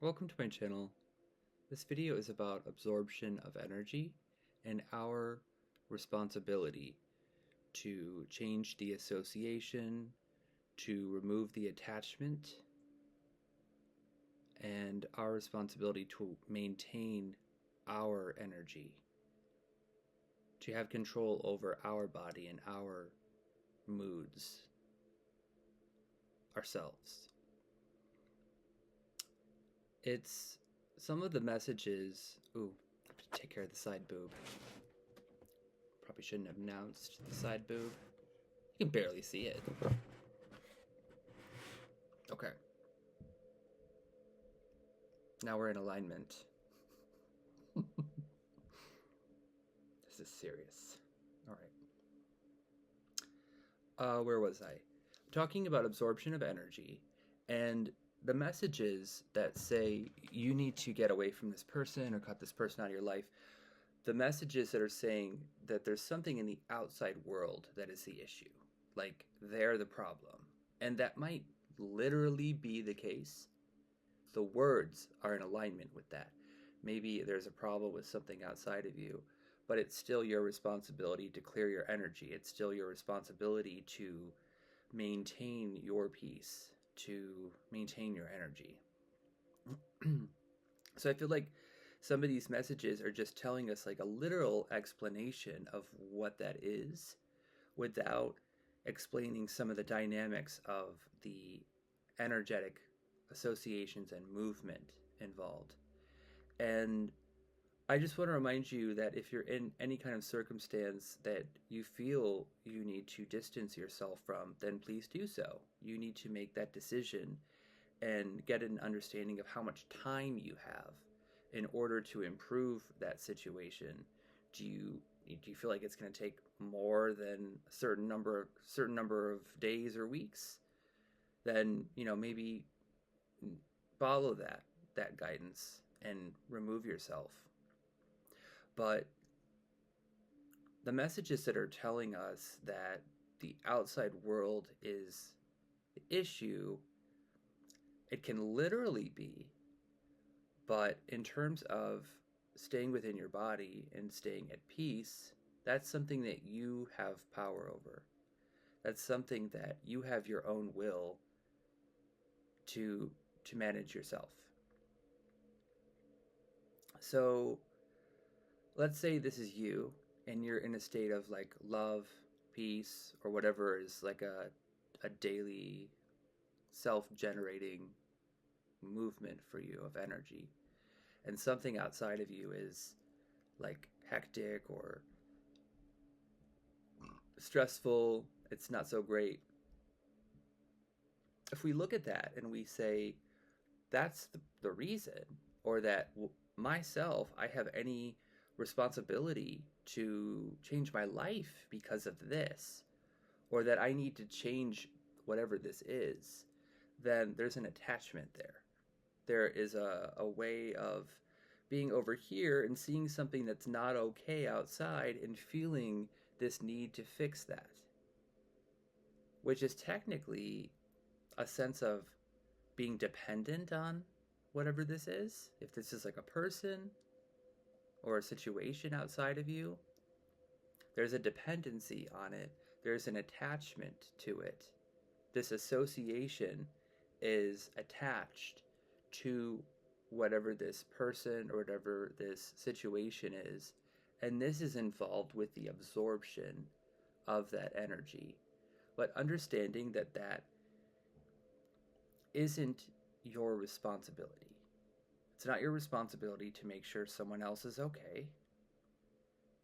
Welcome to my channel. This video is about absorption of energy and our responsibility to change the association, to remove the attachment, and our responsibility to maintain our energy, to have control over our body and our moods, ourselves. It's some of the messages. Ooh, I have to take care of the side boob. Probably shouldn't have announced the side boob. You can barely see it. Okay. Now we're in alignment. This is serious. All right. Where was I? Talking about absorption of energy and the messages that say you need to get away from this person or cut this person out of your life. The messages that are saying that there's something in the outside world that is the issue. Like they're the problem. And that might literally be the case. The words are in alignment with that. Maybe there's a problem with something outside of you, but it's still your responsibility to clear your energy. It's still your responsibility to maintain your peace, to maintain your energy. So I feel like some of these messages are just telling us like a literal explanation of what that is without explaining some of the dynamics of the energetic associations and movement involved. And I just want to remind you that if you're in any kind of circumstance that you feel you need to distance yourself from, then please do so. You need to make that decision and get an understanding of how much time you have in order to improve that situation. Do you feel like it's going to take more than a certain number of days or weeks? Then, maybe follow that guidance and remove yourself. But the messages that are telling us that the outside world is the issue, it can literally be, but in terms of staying within your body and staying at peace, that's something that you have power over. That's something that you have your own will to manage yourself. So let's say this is you and you're in a state of like love, peace, or whatever is like a daily self-generating movement for you of energy. And something outside of you is like hectic or stressful, it's not so great. If we look at that and we say, that's the reason, or that myself, I have any responsibility to change my life because of this, or that I need to change whatever this is, then there's an attachment there. There is a way of being over here and seeing something that's not okay outside and feeling this need to fix that, which is technically a sense of being dependent on whatever this is. If this is like a person or a situation outside of you, there's a dependency on it. There's an attachment to it. This association is attached to whatever this person or whatever this situation is. And this is involved with the absorption of that energy. But understanding that that isn't your responsibility. It's not your responsibility to make sure someone else is okay.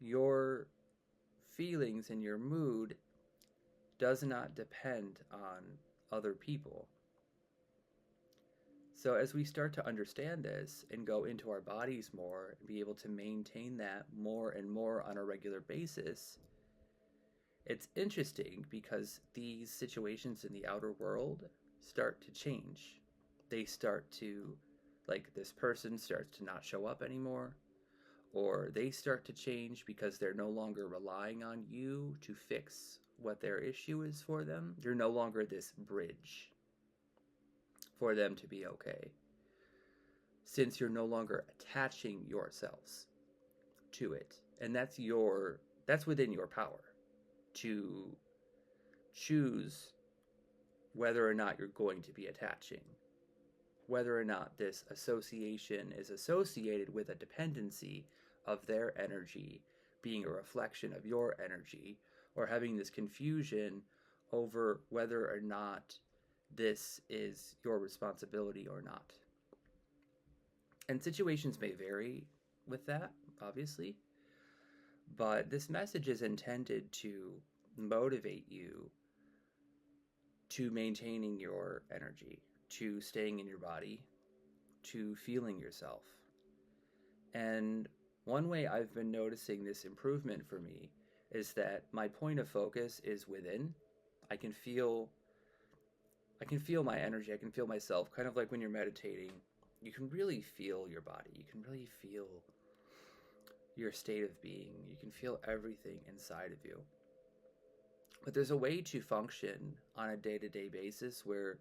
Your feelings and your mood does not depend on other people. So as we start to understand this and go into our bodies more and be able to maintain that more and more on a regular basis, it's interesting because these situations in the outer world start to change. They start to, like, this person starts to not show up anymore, or they start to change because they're no longer relying on you to fix what their issue is for them. You're no longer this bridge for them to be okay. since you're no longer attaching yourselves to it. And that's within your power to choose whether or not you're going to be attaching, whether or not this association is associated with a dependency of their energy being a reflection of your energy, or having this confusion over whether or not this is your responsibility or not. And situations may vary with that, obviously, but this message is intended to motivate you to maintaining your energy, to staying in your body, to feeling yourself. And one way I've been noticing this improvement for me is that my point of focus is within. I can feel I can feel my energy, I can feel myself, kind of like when you're meditating. You can really feel your body. You can really feel your state of being. You can feel everything inside of you. But there's a way to function on a day-to-day basis where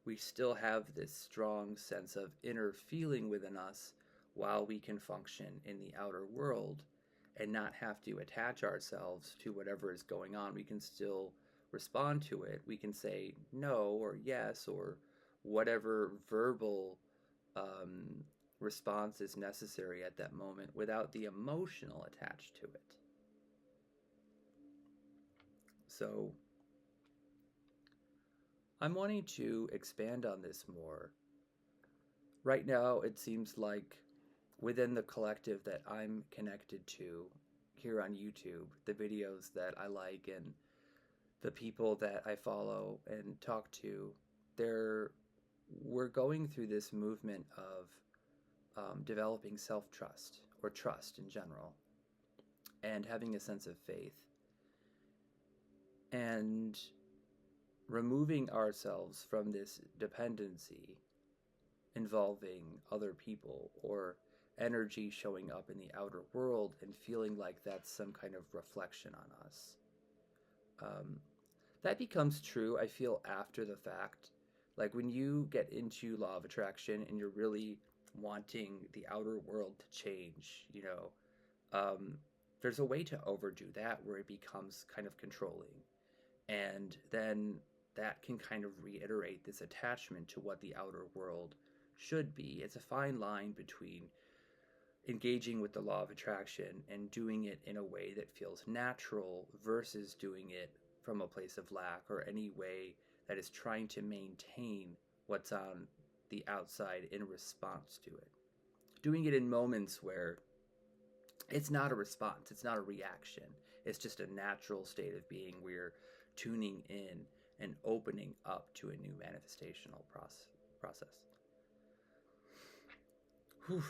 we still have this strong sense of inner feeling within us while we can function in the outer world and not have to attach ourselves to whatever is going on. We can still respond to it. We can say no or yes or whatever verbal um, response is necessary at that moment without the emotional attached to it. So I'm wanting to expand on this more. Right now, it seems like within the collective that I'm connected to here on YouTube, the videos that I like and the people that I follow and talk to, we're going through this movement of developing self-trust or trust in general and having a sense of faith and removing ourselves from this dependency involving other people or energy showing up in the outer world and feeling like that's some kind of reflection on us. Um, that becomes true, I feel, after the fact. Like when you get into law of attraction and you're really wanting the outer world to change, there's a way to overdo that where it becomes kind of controlling. And then that can kind of reiterate this attachment to what the outer world should be. It's a fine line between engaging with the law of attraction and doing it in a way that feels natural versus doing it from a place of lack or any way that is trying to maintain what's on the outside in response to it. Doing it in moments where it's not a response, it's not a reaction, it's just a natural state of being. We're tuning in and opening up to a new manifestational process. Whew.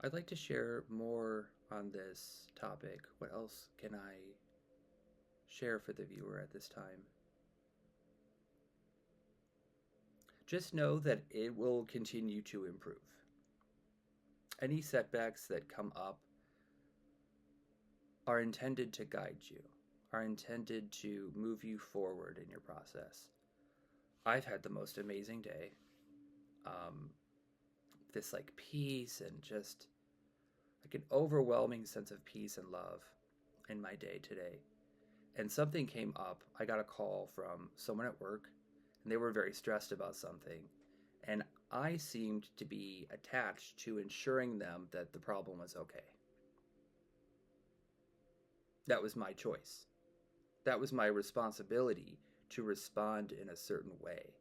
I'd like to share more on this topic. What else can I share for the viewer at this time? Just know that it will continue to improve. Any setbacks that come up are intended to guide you, are intended to move you forward in your process. I've had the most amazing day. This like peace and just like an overwhelming sense of peace and love in my day today. And something came up. I got a call from someone at work and they were very stressed about something. And I seemed to be attached to ensuring them that the problem was okay. That was my choice. That was my responsibility to respond in a certain way.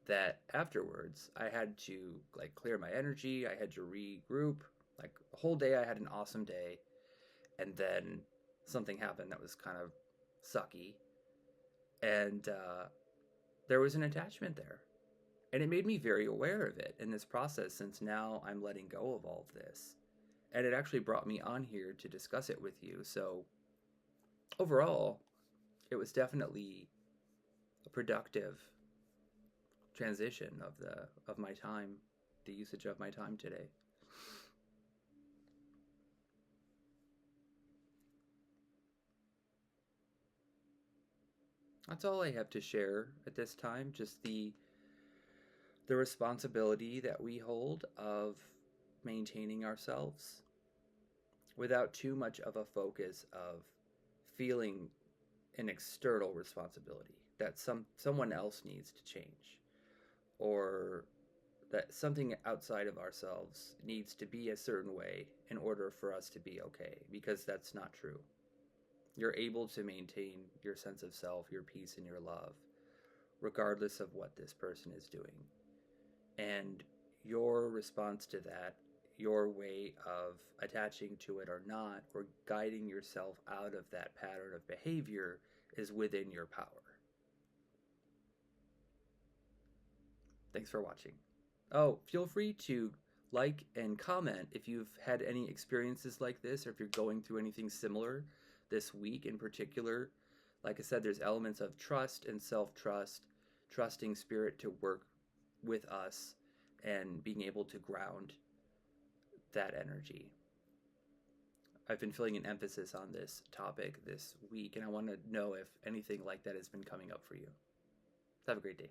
That afterwards, I had to like clear my energy. I had to regroup. Like the whole day, I had an awesome day. And then something happened that was kind of sucky. And there was an attachment there. And it made me very aware of it in this process since now I'm letting go of all of this. And it actually brought me on here to discuss it with you. So overall, it was definitely a productive transition of my time, the usage of my time today. That's all I have to share at this time. Just the the responsibility that we hold of maintaining ourselves without too much of a focus of feeling an external responsibility that someone else needs to change, or that something outside of ourselves needs to be a certain way in order for us to be okay, because that's not true. You're able to maintain your sense of self, your peace, and your love, regardless of what this person is doing. And your response to that, your way of attaching to it or not, or guiding yourself out of that pattern of behavior, is within your power. Thanks for watching. Oh, feel free to like and comment if you've had any experiences like this, or if you're going through anything similar this week in particular. Like I said, there's elements of trust and self-trust, trusting spirit to work with us, and being able to ground that energy. I've been feeling an emphasis on this topic this week, and I want to know if anything like that has been coming up for you. Have a great day.